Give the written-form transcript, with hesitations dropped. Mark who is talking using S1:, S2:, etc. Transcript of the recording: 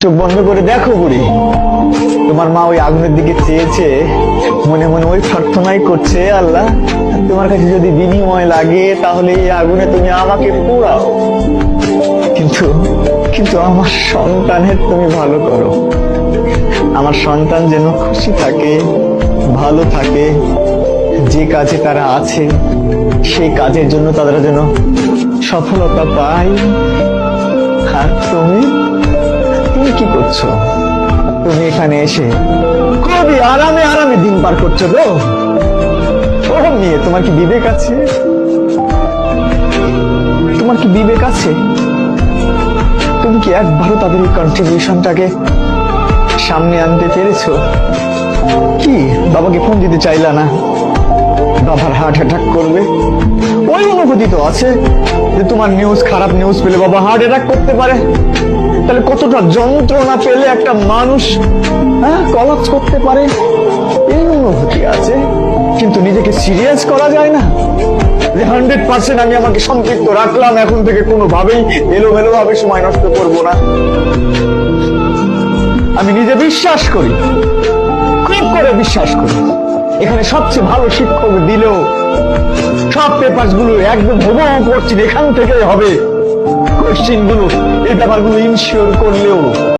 S1: চোখ বন্ধ করে দেখো বুড়ি, তোমার মা ওই আগুনের দিকে চেয়েছে, মনে মনে ওই প্রার্থনাই করছে, আল্লাহ তোমার কাছে যদি বিনিময় লাগে তাহলে এই আগুনে তুমি আমাকে পোড়াও, কিন্তু কিন্তু আমার সন্তানের তুমি ভালো করো। আমার সন্তান যেন খুশি থাকে, ভালো থাকে, যে কাজে তারা আছে সেই কাজের জন্য তারা যেন সফলতা পায়। আর তুমি তুমি কি করছো? তুমি এখানে এসে খুবই আরামে আরামে দিন পার করছো গো। ও মেয়ে, তোমার কি বিবেক আছে? তোমার কি বিবেক আছে? তুমি কি একবারও তাদের এই কন্ট্রিবিউশনটাকে সামনে আনতে পেরেছো? কি বাবাকে ফোন দিতে চাইলা না? বাবার হার্ট অ্যাটাক করবে, ওই অনুভূতি তো আছে যে তোমার নিউজ, খারাপ নিউজ পেলে বাবা হার্ট অ্যাটাক করতে পারে। তাহলে কতটা যন্ত্রণা পেলে একটা মানুষ কলাপস করতে পারে, এই অনুভূতি আছে। কিন্তু নিজেকে সিরিয়াস করা যায় না যে 100% আমি আমাকে সম্পৃক্ত রাখলাম, এখন থেকে কোনোভাবেই এলোমেলো ভাবে সময় নষ্ট করব না। আমি নিজে বিশ্বাস করি, খুব করে বিশ্বাস করি, এখানে সবচেয়ে ভালো শিক্ষক দিলেও সব পেপারস গুলো একদম হুবহু করছি, এখান থেকে হবে কোশ্চেন গুলো, এই ব্যাপারগুলো ইনশিওর করলেও